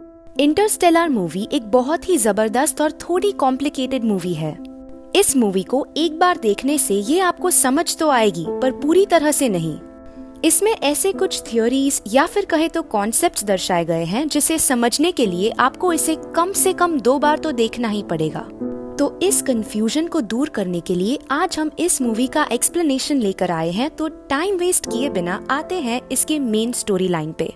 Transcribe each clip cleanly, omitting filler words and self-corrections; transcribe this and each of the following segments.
Interstellar movie एक बहुत ही जबरदस्त और थोड़ी कॉम्प्लिकेटेड मूवी है। इस मूवी को एक बार देखने से ये आपको समझ तो आएगी, पर पूरी तरह से नहीं। इसमें ऐसे कुछ थ्योरीज या फिर कहे तो कॉन्सेप्ट्स दर्शाए गए हैं जिसे समझने के लिए आपको इसे कम से कम 2 बार तो देखना ही पड़ेगा। तो इस कंफ्यूजन को दूर करने के लिए आज हम इस मूवी का एक्सप्लेनेशन लेकर आए हैं। तो टाइम वेस्ट किए बिना आते हैं इसके मेन स्टोरी लाइन पे।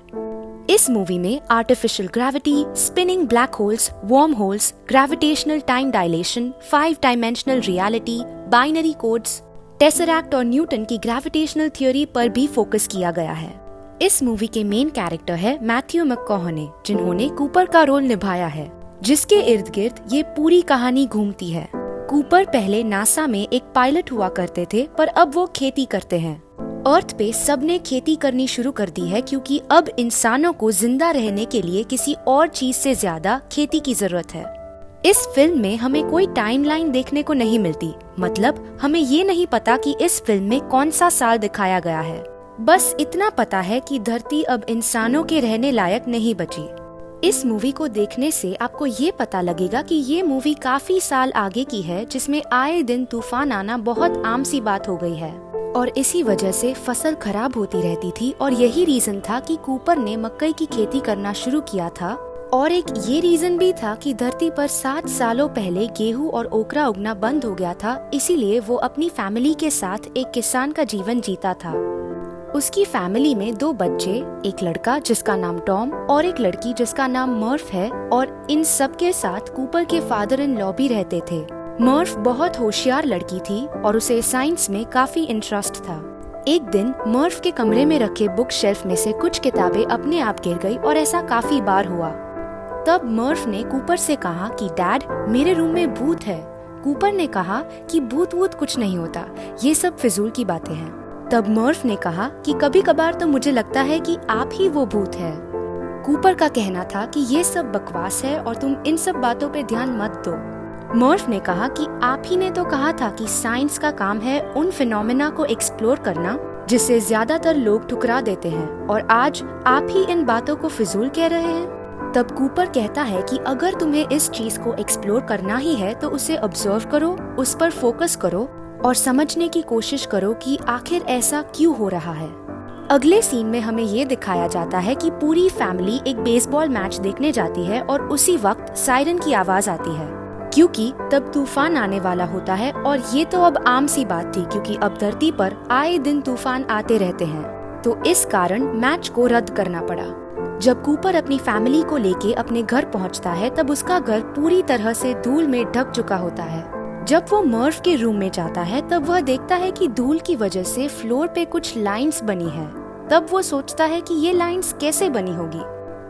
इस मूवी में artificial gravity, spinning black holes, worm holes, gravitational time dilation, 5 dimensional reality, binary codes, tesseract और न्यूटन की ग्रेविटेशनल थ्योरी पर भी फोकस किया गया है। इस मूवी के मेन कैरेक्टर है मैथ्यू मैककॉहने, जिन्होंने कूपर का रोल निभाया है, जिसके इर्द गिर्द ये पूरी कहानी घूमती है। कूपर पहले नासा में एक पायलट हुआ करते थे, पर अब वो खेती करते हैं। अर्थ पे सबने खेती करनी शुरू कर दी है, क्योंकि अब इंसानों को जिंदा रहने के लिए किसी और चीज से ज्यादा खेती की जरूरत है। इस फिल्म में हमें कोई टाइमलाइन देखने को नहीं मिलती, मतलब हमें ये नहीं पता कि इस फिल्म में कौन सा साल दिखाया गया है। बस इतना पता है कि धरती अब इंसानों के रहने लायक नहीं बची। इस मूवी को देखने से आपको ये पता लगेगा कि ये मूवी काफी साल आगे की है, जिसमें आए दिन तूफान आना बहुत आम सी बात हो गई है और इसी वजह से फसल खराब होती रहती थी। और यही रीजन था कि कूपर ने मकई की खेती करना शुरू किया था। और एक ये रीजन भी था कि धरती पर 7 सालों पहले गेहूं और ओकरा उगना बंद हो गया था, इसीलिए वो अपनी फैमिली के साथ एक किसान का जीवन जीता था। उसकी फैमिली में 2 बच्चे, एक लड़का जिसका नाम टॉम और एक लड़की जिसका नाम मर्फ है, और इन सब के साथ कूपर के फादर इन लॉ भी रहते थे। मर्फ बहुत होशियार लड़की थी और उसे साइंस में काफी इंटरेस्ट था। एक दिन मर्फ के कमरे में रखे बुक शेल्फ में से कुछ किताबें अपने आप गिर गई, और ऐसा काफी बार हुआ। तब मर्फ ने कूपर से कहा कि डैड, मेरे रूम में भूत है। कूपर ने कहा कि भूत वूत कुछ नहीं होता, ये सब फिजूल की बातें हैं। तब मर्फ ने कहा कि कभी कभार तो मुझे लगता है कि आप ही वो भूत है। कूपर का कहना था कि ये सब बकवास है और तुम इन सब बातों पे ध्यान मत दो। मर्फ ने कहा कि आप ही ने तो कहा था कि साइंस का काम है उन फिनोमेना को एक्सप्लोर करना जिससे ज्यादातर लोग ठुकरा देते हैं, और आज आप ही इन बातों को फिजूल कह रहे हैं। तब कूपर कहता है कि अगर तुम्हें इस चीज को एक्सप्लोर करना ही है तो उसे ऑब्जर्व करो, उस पर फोकस करो और समझने की कोशिश करो कि आखिर ऐसा क्यों हो रहा है। अगले सीन में हमें ये दिखाया जाता है कि पूरी फैमिली एक बेसबॉल मैच देखने जाती है और उसी वक्त सायरन की आवाज आती है, क्योंकि तब तूफान आने वाला होता है। और ये तो अब आम सी बात थी, क्योंकि अब धरती पर आए दिन तूफान आते रहते हैं, तो इस कारण मैच को रद्द करना पड़ा। जब कूपर अपनी फैमिली को लेके अपने घर पहुंचता है, तब उसका घर पूरी तरह से धूल में ढक चुका होता है। जब वो मर्फ के रूम में जाता है, तब वह देखता है कि धूल की वजह से फ्लोर पे कुछ लाइंस बनी है। तब वो सोचता है कि ये लाइंस कैसे बनी होगी।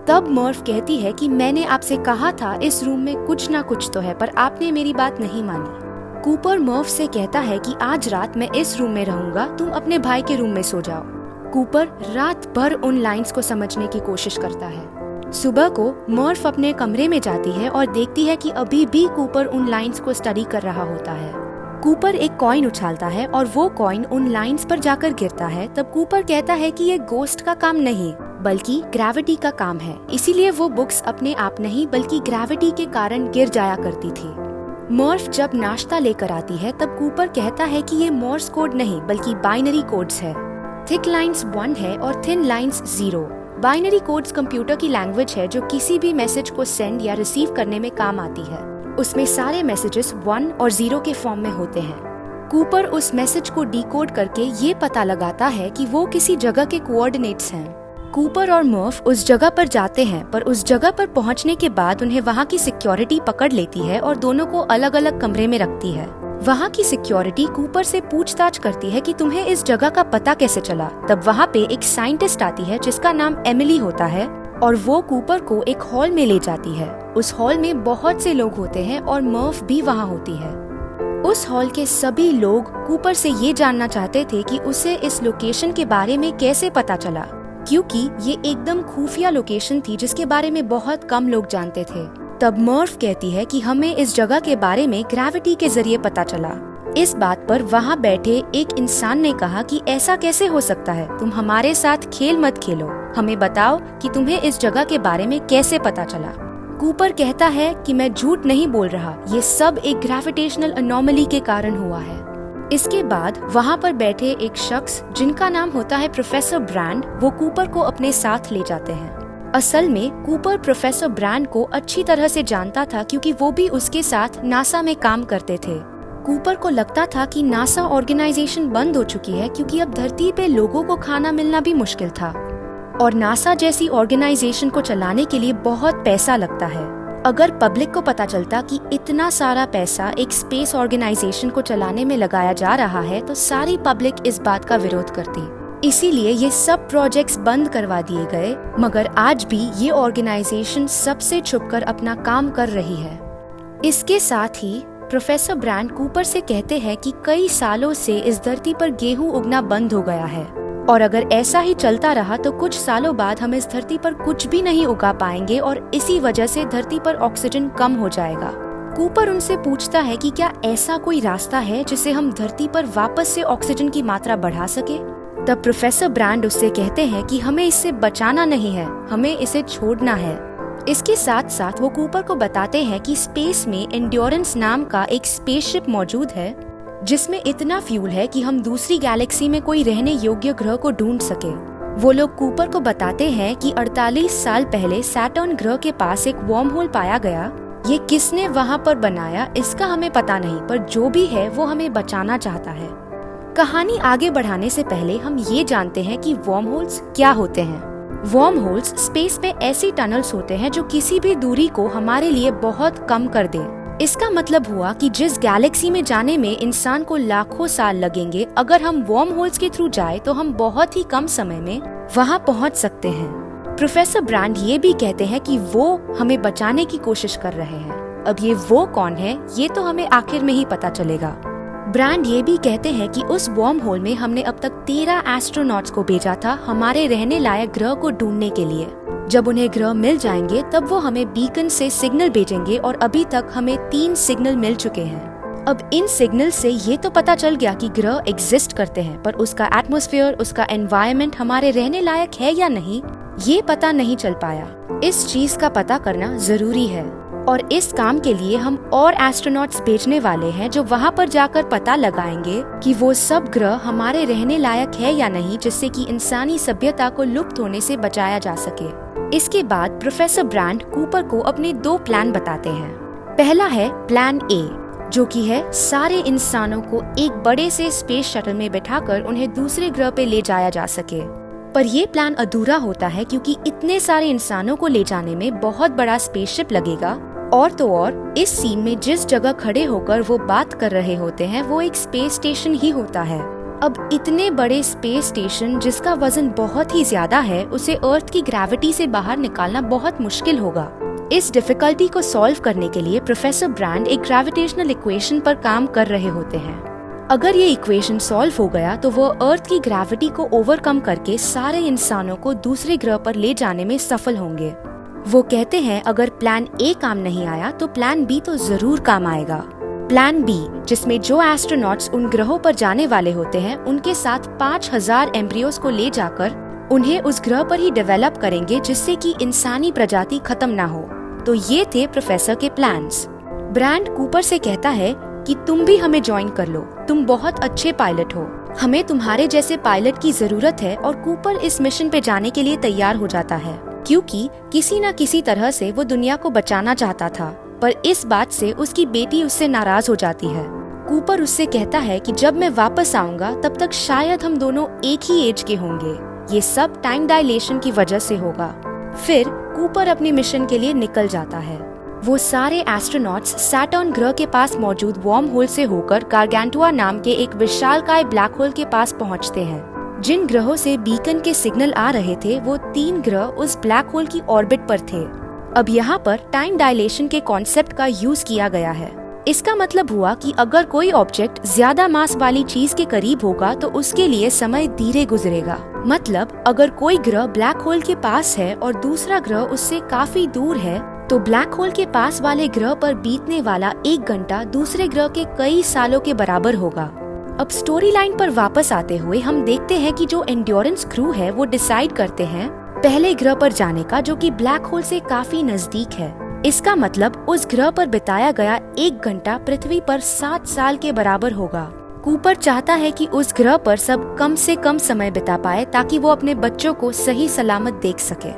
तब मर्फ कहती है कि मैंने आपसे कहा था इस रूम में कुछ ना कुछ तो है, पर आपने मेरी बात नहीं मानी। कूपर मर्फ से कहता है कि आज रात मैं इस रूम में रहूंगा, तुम अपने भाई के रूम में सो जाओ। कूपर रात भर उन लाइंस को समझने की कोशिश करता है। सुबह को मर्फ अपने कमरे में जाती है और देखती है कि अभी भी कूपर उन लाइंस को स्टडी कर रहा होता है। कूपर एक कॉइन उछालता है और वो कॉइन उन लाइंस पर जाकर गिरता है। तब कूपर कहता है कि ये गोस्ट का काम नहीं, बल्कि ग्रेविटी का काम है, इसीलिए वो बुक्स अपने आप नहीं बल्कि ग्रेविटी के कारण गिर जाया करती थी। मर्फ जब नाश्ता लेकर आती है, तब कूपर कहता है कि ये मोर्स कोड नहीं बल्कि बाइनरी कोड्स है। थिक लाइंस 1 है और thin lines 0। Binary codes computer की लैंग्वेज है जो किसी भी मैसेज को सेंड या रिसीव करने में काम आती है। उसमें सारे मैसेजेस 1 और 0 के फॉर्म में होते हैं। कूपर उस मैसेज को डिकोड करके ये पता लगाता है कि वो किसी जगह के कोऑर्डिनेट्स हैं। कूपर और मर्फ उस जगह पर जाते हैं, पर उस जगह पर पहुंचने के बाद उन्हें वहाँ की सिक्योरिटी पकड़ लेती है और दोनों को अलग अलग कमरे में रखती है। वहाँ की सिक्योरिटी कूपर से पूछताछ करती है कि तुम्हें इस जगह का पता कैसे चला। तब वहाँ पे एक साइंटिस्ट आती है जिसका नाम एमिली होता है, और वो कूपर को एक हॉल में ले जाती है। उस हॉल में बहुत से लोग होते हैं और मर्फ भी वहाँ होती है। उस हॉल के सभी लोग कूपर से ये जानना चाहते थे कि उसे इस लोकेशन के बारे में कैसे पता चला, क्योंकि ये एकदम खुफिया लोकेशन थी जिसके बारे में बहुत कम लोग जानते थे। तब मर्फ कहती है कि हमें इस जगह के बारे में ग्रेविटी के जरिए पता चला। इस बात पर वहाँ बैठे एक इंसान ने कहा कि ऐसा कैसे हो सकता है, तुम हमारे साथ खेल मत खेलो, हमें बताओ कि तुम्हें इस जगह के बारे में कैसे पता चला। कूपर कहता है कि मैं झूठ नहीं बोल रहा, ये सब एक ग्रेविटेशनल अनोमली के कारण हुआ है। इसके बाद वहाँ पर बैठे एक शख्स जिनका नाम होता है प्रोफेसर ब्रैंड, वो कूपर को अपने साथ ले जाते हैं। असल में कूपर प्रोफेसर ब्रैंड को अच्छी तरह से जानता था क्योंकि वो भी उसके साथ नासा में काम करते थे। कूपर को लगता था कि नासा ऑर्गेनाइजेशन बंद हो चुकी है क्योंकि अब धरती पे लोगों को खाना मिलना भी मुश्किल था और नासा जैसी ऑर्गेनाइजेशन को चलाने के लिए बहुत पैसा लगता है। अगर पब्लिक को पता चलता कि इतना सारा पैसा एक स्पेस ऑर्गेनाइजेशन को चलाने में लगाया जा रहा है तो सारी पब्लिक इस बात का विरोध करती। इसीलिए ये सब प्रोजेक्ट्स बंद करवा दिए गए, मगर आज भी ये ऑर्गेनाइजेशन सबसे छुपकर अपना काम कर रही है। इसके साथ ही प्रोफेसर ब्रैंड कूपर से कहते हैं कि कई सालों से इस धरती पर गेहूं उगना बंद हो गया है और अगर ऐसा ही चलता रहा तो कुछ सालों बाद हम इस धरती पर कुछ भी नहीं उगा पाएंगे और इसी वजह से धरती पर ऑक्सीजन कम हो जाएगा। कूपर उनसे पूछता है कि क्या ऐसा कोई रास्ता है जिससे हम धरती पर वापस से ऑक्सीजन की मात्रा बढ़ा सके। तब प्रोफेसर ब्रैंड उससे कहते हैं कि हमें इससे बचाना नहीं है, हमें इसे छोड़ना है। इसके साथ साथ वो कूपर को बताते हैं कि स्पेस में एंड्योरेंस नाम का एक स्पेसशिप मौजूद है जिसमें इतना फ्यूल है कि हम दूसरी गैलेक्सी में कोई रहने योग्य ग्रह को ढूंढ सके। वो लोग कूपर को बताते हैं कि 48 साल पहले सैटर्न ग्रह के पास एक वर्म होल पाया गया। ये किसने वहाँ पर बनाया इसका हमें पता नहीं, पर जो भी है वो हमें बचाना चाहता है। कहानी आगे बढ़ाने से पहले हम ये जानते हैं कि वर्म होल्स क्या होते हैं। वर्म होल्स स्पेस में ऐसी टनल्स होते हैं जो किसी भी दूरी को हमारे लिए बहुत कम कर दे। इसका मतलब हुआ कि जिस गैलेक्सी में जाने में इंसान को लाखों साल लगेंगे, अगर हम वर्म होल्स के थ्रू जाए तो हम बहुत ही कम समय में वहाँ पहुँच सकते हैं। प्रोफेसर ब्रैंड ये भी कहते हैं कि वो हमें बचाने की कोशिश कर रहे हैं। अब ये वो कौन है ये तो हमें आखिर में ही पता चलेगा। ब्रैंड ये भी कहते हैं कि उस वर्म होल में हमने अब तक 13 एस्ट्रोनॉट्स को भेजा था हमारे रहने लायक ग्रह को ढूंढने के लिए। जब उन्हें ग्रह मिल जाएंगे तब वो हमें बीकन से सिग्नल भेजेंगे और अभी तक हमें 3 सिग्नल मिल चुके हैं। अब इन सिग्नल से ये तो पता चल गया कि ग्रह एग्जिस्ट करते हैं, पर उसका एटमॉस्फेयर, उसका एनवायरनमेंट हमारे रहने लायक है या नहीं ये पता नहीं चल पाया। इस चीज का पता करना जरूरी है और इस काम के लिए हम और एस्ट्रोनॉट्स भेजने वाले हैं जो वहाँ पर जाकर पता लगाएंगे कि वो सब ग्रह हमारे रहने लायक है या नहीं, जिससे कि इंसानी सभ्यता को लुप्त होने से बचाया जा सके। इसके बाद प्रोफेसर ब्रैंड कूपर को अपने 2 प्लान बताते हैं। पहला है प्लान ए, जो कि है सारे इंसानों को एक बड़े से स्पेस शटल में बिठाकर उन्हें दूसरे ग्रह पे ले जाया जा सके। पर ये प्लान अधूरा होता है क्योंकि इतने सारे इंसानों को ले जाने में बहुत बड़ा स्पेसशिप लगेगा और तो और इस सीन में जिस जगह खड़े होकर वो बात कर रहे होते हैं वो एक स्पेस स्टेशन ही होता है। अब इतने बड़े स्पेस स्टेशन जिसका वजन बहुत ही ज्यादा है, उसे अर्थ की ग्रेविटी से बाहर निकालना बहुत मुश्किल होगा। इस डिफिकल्टी को सॉल्व करने के लिए प्रोफेसर ब्रैंड एक ग्रेविटेशनल इक्वेशन पर काम कर रहे होते हैं। अगर ये इक्वेशन सॉल्व हो गया तो वो अर्थ की ग्रेविटी को ओवरकम करके सारे इंसानों को दूसरे ग्रह पर ले जाने में सफल होंगे। वो कहते हैं अगर प्लान ए काम नहीं आया तो प्लान बी तो जरूर काम आएगा। प्लान बी, जिसमें जो एस्ट्रोनॉट्स उन ग्रहों पर जाने वाले होते हैं उनके साथ 5000 एम्ब्रियोस को ले जाकर उन्हें उस ग्रह पर ही डेवलप करेंगे जिससे कि इंसानी प्रजाति खत्म ना हो। तो ये थे प्रोफेसर के प्लान्स। ब्रैंड कूपर से कहता है कि तुम भी हमें ज्वाइन कर लो, तुम बहुत अच्छे पायलट हो, हमें तुम्हारे जैसे पायलट की जरूरत है। और कूपर इस मिशन पे जाने के लिए तैयार हो जाता है क्योंकि किसी न किसी तरह से वो दुनिया को बचाना चाहता था, पर इस बात से उसकी बेटी उससे नाराज हो जाती है। कूपर उससे कहता है कि जब मैं वापस आऊंगा तब तक शायद हम दोनों एक ही एज के होंगे, ये सब टाइम डायलेशन की वजह से होगा। फिर कूपर अपने मिशन के लिए निकल जाता है। वो सारे एस्ट्रोनॉट्स सैटर्न ग्रह के पास मौजूद वर्म होल से होकर गारगेंटुआ नाम के एक विशालकाय ब्लैक होल के पास पहुंचते हैं। जिन ग्रहों से बीकन के सिग्नल आ रहे थे वो 3 ग्रह उस ब्लैक होल की ऑर्बिट पर थे। अब यहाँ पर टाइम डायलेशन के कॉन्सेप्ट का यूज किया गया है। इसका मतलब हुआ कि अगर कोई ऑब्जेक्ट ज्यादा मास वाली चीज के करीब होगा तो उसके लिए समय धीरे गुजरेगा। मतलब अगर कोई ग्रह ब्लैक होल के पास है और दूसरा ग्रह उससे काफी दूर है तो ब्लैक होल के पास वाले ग्रह पर बीतने वाला 1 घंटा दूसरे ग्रह के कई सालों के बराबर होगा। अब स्टोरी लाइन पर वापस आते हुए हम देखते हैं कि जो एंड्योरेंस क्रू है वो डिसाइड करते हैं पहले ग्रह पर जाने का, जो कि ब्लैक होल से काफी नजदीक है। इसका मतलब उस ग्रह पर बिताया गया 1 घंटा पृथ्वी पर 7 साल के बराबर होगा। कूपर चाहता है कि उस ग्रह पर सब कम से कम समय बिता पाए ताकि वो अपने बच्चों को सही सलामत देख सके।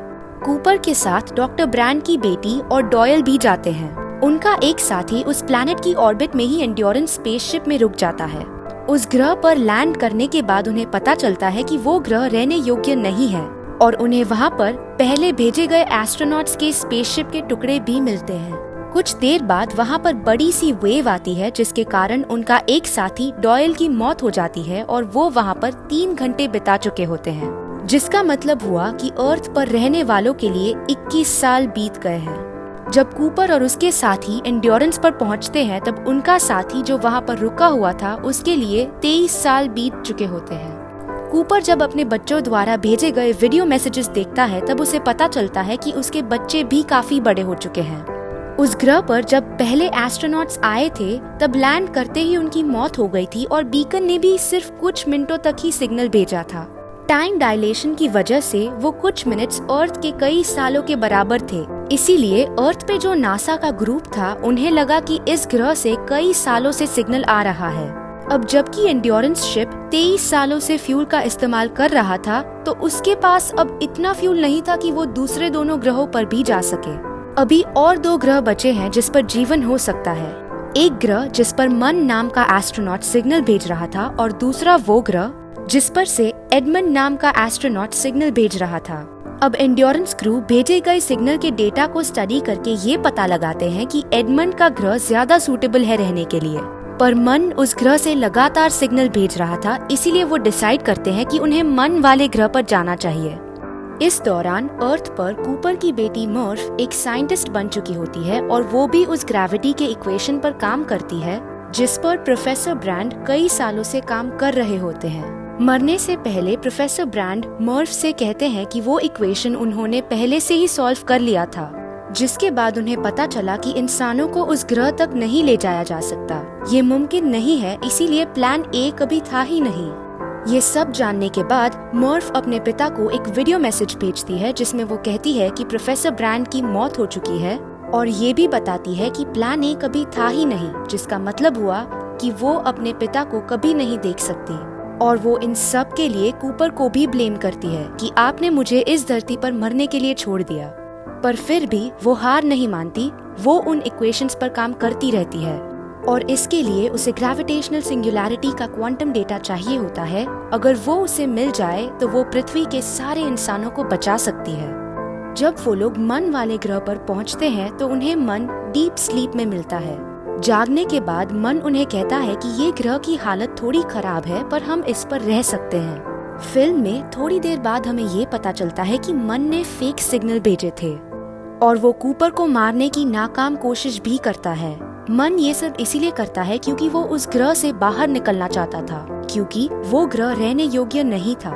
कूपर के साथ डॉक्टर ब्रैंड की बेटी और डॉयल भी जाते हैं। उनका एक साथी उस प्लैनेट की ऑर्बिट में ही एंड्योरेंस स्पेसशिप में रुक जाता है। उस ग्रह पर लैंड करने के बाद उन्हें पता चलता है कि वो ग्रह रहने योग्य नहीं है और उन्हें वहाँ पर पहले भेजे गए एस्ट्रोनॉट्स के स्पेसशिप के टुकड़े भी मिलते हैं। कुछ देर बाद वहाँ पर बड़ी सी वेव आती है, जिसके कारण उनका एक साथी डॉयल की मौत हो जाती है और वो वहाँ पर 3 घंटे बिता चुके होते हैं, जिसका मतलब हुआ कि अर्थ पर रहने वालों के लिए 21 साल बीत गए हैं। जब कूपर और उसके साथी एंड्योरेंस पर पहुंचते हैं, तब उनका साथी जो वहां पर रुका हुआ था, उसके लिए 23 साल बीत चुके होते हैं। कूपर जब अपने बच्चों द्वारा भेजे गए वीडियो मैसेजेस देखता है, तब उसे पता चलता है कि उसके बच्चे भी काफी बड़े हो चुके हैं। उस ग्रह पर जब पहले एस्ट्रोनॉट्स आए थे, तब लैंड करते ही उनकी मौत हो गई थी और बीकन ने भी सिर्फ कुछ मिनटों तक ही सिग्नल भेजा था। टाइम डायलेशन की वजह से वो कुछ मिनट्स अर्थ के कई सालों के बराबर थे। इसीलिए अर्थ पे जो नासा का ग्रुप था, उन्हें लगा कि इस ग्रह से कई सालों से सिग्नल आ रहा है। अब जबकि एंड्योरेंस शिप 23 सालों से फ्यूल का इस्तेमाल कर रहा था, तो उसके पास अब इतना फ्यूल नहीं था कि वो दूसरे दोनों ग्रहों पर भी जा सके। अभी और 2 ग्रह बचे हैं जिस पर जीवन हो सकता है। एक ग्रह जिस पर मन नाम का एस्ट्रोनॉट सिग्नल भेज रहा था और दूसरा वो ग्रह जिस पर से एडमंड नाम का एस्ट्रोनॉट सिग्नल भेज रहा था। अब एंड्योरेंस क्रू भेजे गए सिग्नल के डेटा को स्टडी करके ये पता लगाते हैं कि एडमंड का ग्रह ज्यादा सूटेबल है रहने के लिए, पर मन उस ग्रह से लगातार सिग्नल भेज रहा था। इसीलिए वो डिसाइड करते हैं कि उन्हें मन वाले ग्रह पर जाना चाहिए। इस दौरान अर्थ पर कूपर की बेटी मर्फ एक साइंटिस्ट बन चुकी होती है और वो भी उस ग्रेविटी के इक्वेशन पर काम करती है जिस पर प्रोफेसर ब्रैंड कई सालों से काम कर रहे होते हैं। मरने से पहले प्रोफेसर ब्रैंड मर्फ से कहते हैं कि वो इक्वेशन उन्होंने पहले से ही सॉल्व कर लिया था, जिसके बाद उन्हें पता चला कि इंसानों को उस ग्रह तक नहीं ले जाया जा सकता। ये मुमकिन नहीं है, इसीलिए प्लान ए कभी था ही नहीं। ये सब जानने के बाद मर्फ अपने पिता को एक वीडियो मैसेज भेजती है जिसमें वो कहती है कि प्रोफेसर ब्रैंड की मौत हो चुकी है और ये भी बताती है कि प्लान ए कभी था ही नहीं, जिसका मतलब हुआ कि वो अपने पिता को कभी नहीं देख सकती। और वो इन सब के लिए कूपर को भी ब्लेम करती है कि आपने मुझे इस धरती पर मरने के लिए छोड़ दिया। पर फिर भी वो हार नहीं मानती, वो उन इक्वेशंस पर काम करती रहती है और इसके लिए उसे ग्रेविटेशनल सिंगुलैरिटी का क्वांटम डेटा चाहिए होता है। अगर वो उसे मिल जाए तो वो पृथ्वी के सारे इंसानों को बचा सकती है। जब वो लोग मन वाले ग्रह पर पहुंचते हैं तो उन्हें मन डीप स्लीप में मिलता है। जागने के बाद मन उन्हें कहता है कि ये ग्रह की हालत थोड़ी खराब है, पर हम इस पर रह सकते हैं। फिल्म में थोड़ी देर बाद हमें ये पता चलता है कि मन ने फेक सिग्नल भेजे थे और वो कूपर को मारने की नाकाम कोशिश भी करता है। मन ये सब इसीलिए करता है क्योंकि वो उस ग्रह से बाहर निकलना चाहता था, क्योंकि वो ग्रह रहने योग्य नहीं था।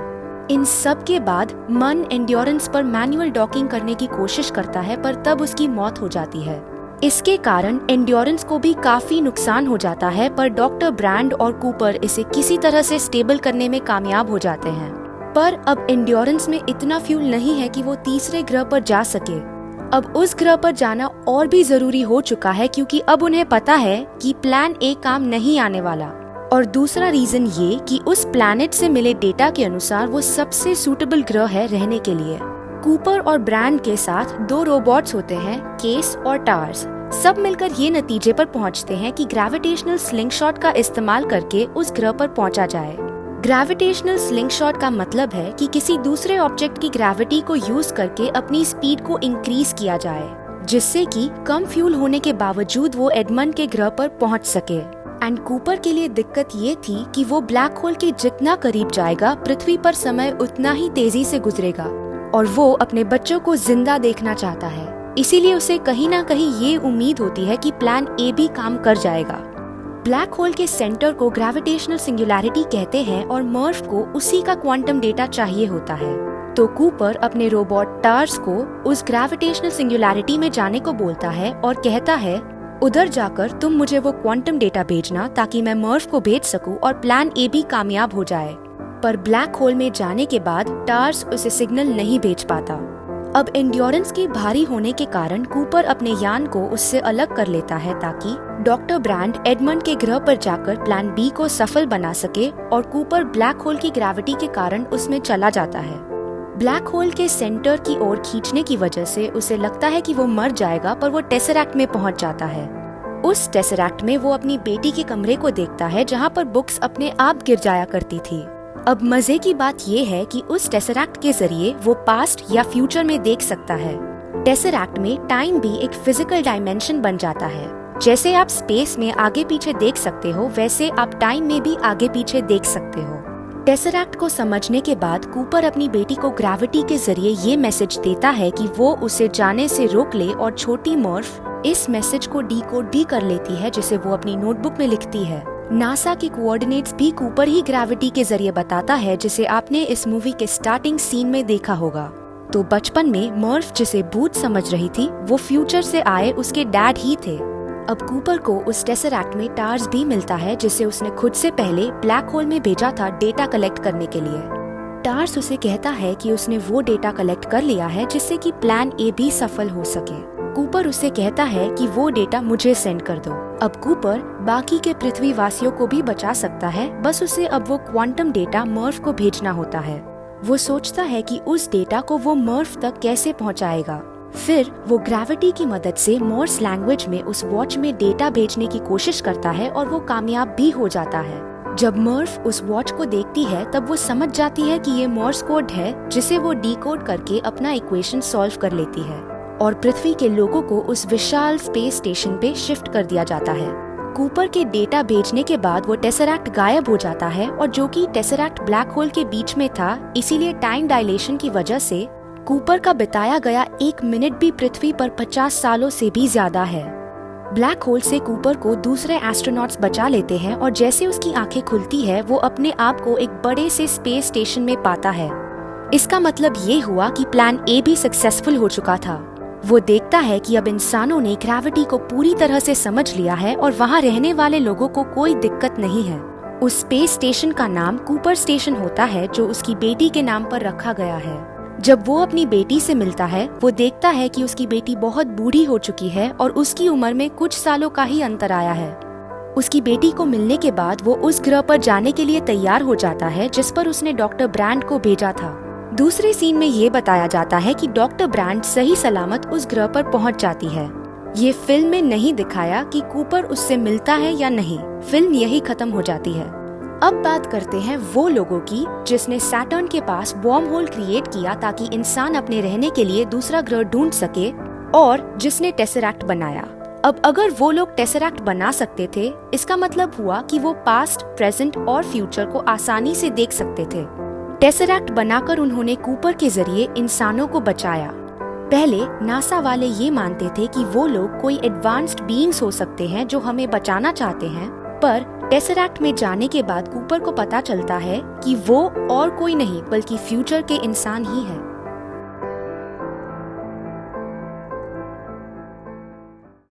इन सब के बाद मन एंड्योरेंस पर मैनुअल डॉकिंग करने की कोशिश करता है, पर तब उसकी मौत हो जाती है। इसके कारण एंड्योरेंस को भी काफी नुकसान हो जाता है, पर डॉक्टर ब्रैंड और कूपर इसे किसी तरह से स्टेबल करने में कामयाब हो जाते हैं। पर अब एंड्योरेंस में इतना फ्यूल नहीं है कि वो तीसरे ग्रह पर जा सके। अब उस ग्रह पर जाना और भी जरूरी हो चुका है, क्योंकि अब उन्हें पता है कि प्लान ए काम नहीं आने वाला। और दूसरा रीजन ये कि उस प्लैनेट से मिले डेटा के अनुसार वो सबसे सूटेबल ग्रह है रहने के लिए। कूपर और ब्रैंड के साथ 2 रोबोट्स होते हैं, केस और टार्स। सब मिलकर ये नतीजे पर पहुंचते हैं कि ग्रेविटेशनल स्लिंगशॉट का इस्तेमाल करके उस ग्रह पर पहुंचा जाए। ग्रेविटेशनल स्लिंगशॉट का मतलब है कि किसी दूसरे ऑब्जेक्ट की ग्रेविटी को यूज करके अपनी स्पीड को इंक्रीज किया जाए, जिससे कि कम फ्यूल होने के बावजूद वो एडमंड के ग्रह पर पहुंच सके। एंड कूपर के लिए दिक्कत ये थी कि वो ब्लैक होल के जितना करीब जाएगा, पृथ्वी पर समय उतना ही तेजी से गुजरेगा और वो अपने बच्चों को जिंदा देखना चाहता है। इसीलिए उसे कहीं ना कहीं ये उम्मीद होती है कि प्लान ए भी काम कर जाएगा। ब्लैक होल के सेंटर को ग्रेविटेशनल सिंगुलैरिटी कहते हैं और मर्फ को उसी का क्वांटम डेटा चाहिए होता है। तो कूपर अपने रोबोट टार्स को उस ग्रेविटेशनल सिंगुलैरिटी में जाने को बोलता है और कहता है, उधर जाकर तुम मुझे वो क्वांटम डेटा भेजना ताकि मैं मर्फ को भेज सकूं और प्लान ए भी कामयाब हो जाए। पर ब्लैक होल में जाने के बाद टार्स उसे सिग्नल नहीं भेज पाता। अब एंड्योरेंस के भारी होने के कारण कूपर अपने यान को उससे अलग कर लेता है ताकि डॉक्टर ब्रांड एडमंड के ग्रह पर जाकर प्लान बी को सफल बना सके, और कूपर ब्लैक होल की ग्रेविटी के कारण उसमें चला जाता है। ब्लैक होल के सेंटर की ओर खींचने की वजह से उसे लगता है कि वो मर जाएगा, पर वो टेसरैक्ट में पहुंच जाता है। उस टेसरैक्ट में वो अपनी बेटी के कमरे को देखता है जहां पर बुक्स अपने आप गिर जाया करती थी। अब मजे की बात ये है कि उस टेसरैक्ट के जरिए वो पास्ट या फ्यूचर में देख सकता है। टेसरैक्ट में टाइम भी एक फिजिकल डायमेंशन बन जाता है। जैसे आप स्पेस में आगे पीछे देख सकते हो, वैसे आप टाइम में भी आगे पीछे देख सकते हो। टेसरैक्ट को समझने के बाद कूपर अपनी बेटी को ग्रेविटी के जरिए ये मैसेज देता है कि वो उसे जाने से रोक ले, और छोटी मर्फ इस मैसेज को डीकोड भी कर लेती है, जिसे वो अपनी नोटबुक में लिखती है। नासा के कोऑर्डिनेट्स भी कूपर ही ग्रेविटी के जरिए बताता है, जिसे आपने इस मूवी के स्टार्टिंग सीन में देखा होगा। तो बचपन में मर्फ जिसे भूत समझ रही थी, वो फ्यूचर से आए उसके डैड ही थे। अब कूपर को उस टेसरैक्ट में टार्स भी मिलता है, जिसे उसने खुद से पहले ब्लैक होल में भेजा था डेटा कलेक्ट करने के लिए। टार्स उसे कहता है कि उसने वो डेटा कलेक्ट कर लिया है जिससे कि प्लान ए भी सफल हो सके। कूपर उसे कहता है कि वो डेटा मुझे सेंड कर दो। अब कूपर बाकी के पृथ्वी वासियों को भी बचा सकता है, बस उसे अब वो क्वांटम डेटा मर्फ को भेजना होता है। वो सोचता है कि उस डेटा को वो मर्फ तक कैसे पहुंचाएगा। फिर वो ग्रेविटी की मदद से मोर्स लैंग्वेज में उस वॉच में डेटा भेजने की कोशिश करता है, और वो कामयाब भी हो जाता है। जब मर्फ उस वॉच को देखती है तब वो समझ जाती है कि ये मोर्स कोड है, जिसे वो डीकोड करके अपना इक्वेशन सॉल्व कर लेती है, और पृथ्वी के लोगों को उस विशाल स्पेस स्टेशन पे शिफ्ट कर दिया जाता है। कूपर के डेटा भेजने के बाद वो टेसरैक्ट गायब हो जाता है, और जो कि टेसरैक्ट ब्लैक होल के बीच में था, इसीलिए टाइम डायलेशन की वजह से कूपर का बिताया गया 1 मिनट भी पृथ्वी पर 50 सालों से भी ज्यादा है। ब्लैक होल से कूपर को दूसरे एस्ट्रोनॉट्स बचा लेते हैं, और जैसे उसकी आंखें खुलती है वो अपने आप को एक बड़े से स्पेस स्टेशन में पाता है। इसका मतलब ये हुआ कि प्लान ए भी सक्सेसफुल हो चुका था। वो देखता है कि अब इंसानों ने ग्रेविटी को पूरी तरह से समझ लिया है, और वहाँ रहने वाले लोगों को कोई दिक्कत नहीं है। उस स्पेस स्टेशन का नाम कूपर स्टेशन होता है, जो उसकी बेटी के नाम पर रखा गया है। जब वो अपनी बेटी से मिलता है, वो देखता है कि उसकी बेटी बहुत बूढ़ी हो चुकी है, और उसकी उम्र में कुछ सालों का ही अंतर आया है। उसकी बेटी को मिलने के बाद वो उस ग्रह पर जाने के लिए तैयार हो जाता है, जिस पर उसने डॉक्टर ब्रांड को भेजा था। दूसरे सीन में ये बताया जाता है कि डॉक्टर ब्रांड सही सलामत उस ग्रह पर पहुंच जाती है। ये फिल्म में नहीं दिखाया कि कूपर उससे मिलता है या नहीं, फिल्म यही खत्म हो जाती है। अब बात करते हैं वो लोगों की जिसने सैटर्न के पास वॉर्म होल क्रिएट किया ताकि इंसान अपने रहने के लिए दूसरा ग्रह ढूंढ सके, और जिसने टेसरैक्ट बनाया। अब अगर वो लोग टेसरैक्ट बना सकते थे, इसका मतलब हुआ कि वो पास्ट, प्रेजेंट और फ्यूचर को आसानी से देख सकते थे। टेसरैक्ट बनाकर उन्होंने कूपर के जरिए इंसानों को बचाया। पहले नासा वाले ये मानते थे कि वो लोग कोई एडवांस्ड बीइंग्स हो सकते हैं जो हमें बचाना चाहते हैं, पर टेसरैक्ट में जाने के बाद कूपर को पता चलता है कि वो और कोई नहीं बल्कि फ्यूचर के इंसान ही है।